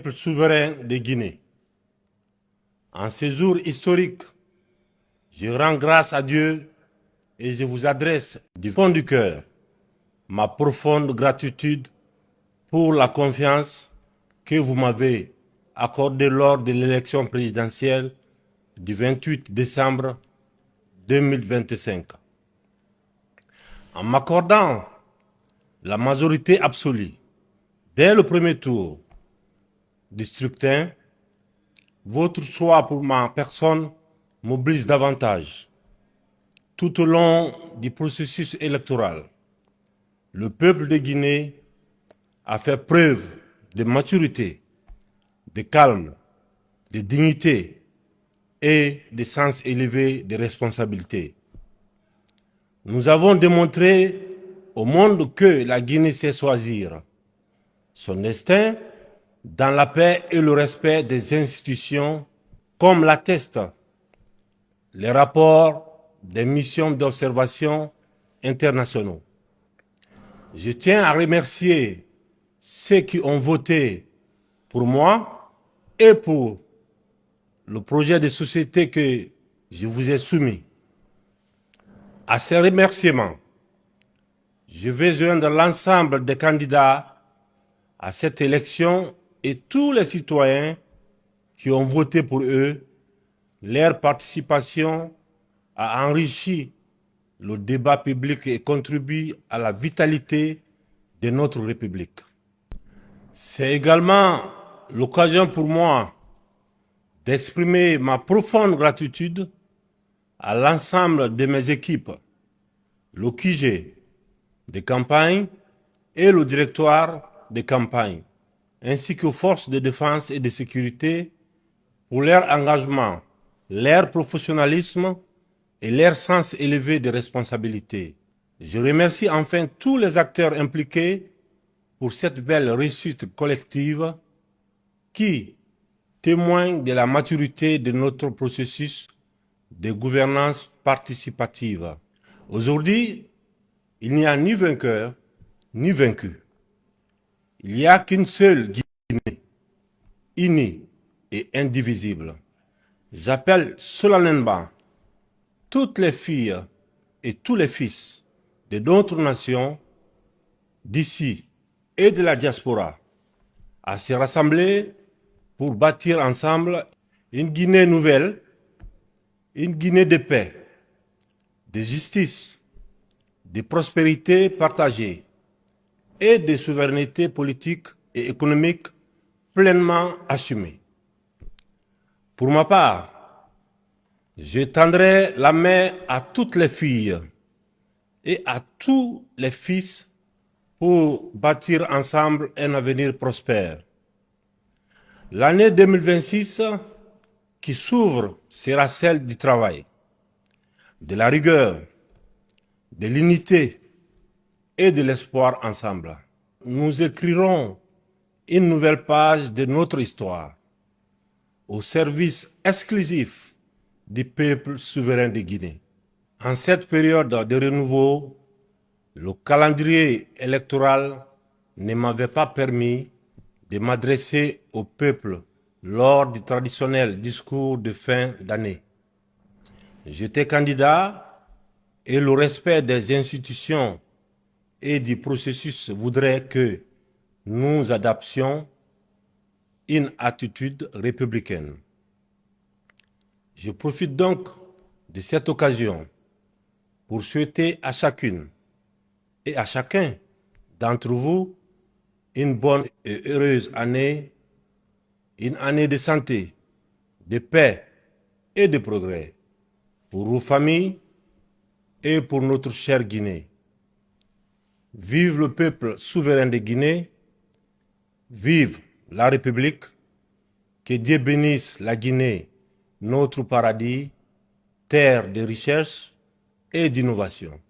Peuple souverain de Guinée. En ces jours historiques, je rends grâce à Dieu et je vous adresse du fond du cœur ma profonde gratitude pour la confiance que vous m'avez accordée lors de l'élection présidentielle du 28 décembre 2025. En m'accordant la majorité absolue dès le premier tour du scrutin, votre choix pour ma personne mobilise davantage. Tout au long du processus électoral, le peuple de Guinée a fait preuve de maturité, de calme, de dignité et de sens élevé de responsabilité. Nous avons démontré au monde que la Guinée sait choisir son destin dans la paix et le respect des institutions, comme l'attestent les rapports des missions d'observation internationaux. Je tiens à remercier ceux qui ont voté pour moi et pour le projet de société que je vous ai soumis. À ces remerciements, je vais joindre l'ensemble des candidats à cette élection et tous les citoyens qui ont voté pour eux. Leur participation a enrichi le débat public et contribue à la vitalité de notre République. C'est également l'occasion pour moi d'exprimer ma profonde gratitude à l'ensemble de mes équipes, le QG de campagne et le directoire de campagne, ainsi qu'aux forces de défense et de sécurité pour leur engagement, leur professionnalisme et leur sens élevé de responsabilité. Je remercie enfin tous les acteurs impliqués pour cette belle réussite collective qui témoigne de la maturité de notre processus de gouvernance participative. Aujourd'hui, il n'y a ni vainqueur ni vaincu. Il n'y a qu'une seule Guinée, unie et indivisible. J'appelle solennellement toutes les filles et tous les fils de notre nation, d'ici et de la diaspora, à se rassembler pour bâtir ensemble une Guinée nouvelle, une Guinée de paix, de justice, de prospérité partagée et de souveraineté politique et économique pleinement assumée. Pour ma part, je tendrai la main à toutes les filles et à tous les fils pour bâtir ensemble un avenir prospère. L'année 2026 qui s'ouvre sera celle du travail, de la rigueur, de l'unité et de l'espoir ensemble. Nous écrirons une nouvelle page de notre histoire au service exclusif du peuple souverain de Guinée. En cette période de renouveau, le calendrier électoral ne m'avait pas permis de m'adresser au peuple lors du traditionnel discours de fin d'année. J'étais candidat et le respect des institutions et du processus voudrait que nous adoptions une attitude républicaine. Je profite donc de cette occasion pour souhaiter à chacune et à chacun d'entre vous une bonne et heureuse année, une année de santé, de paix et de progrès pour vos familles et pour notre chère Guinée. Vive le peuple souverain de Guinée, vive la République, que Dieu bénisse la Guinée, notre paradis, terre de richesse et d'innovation.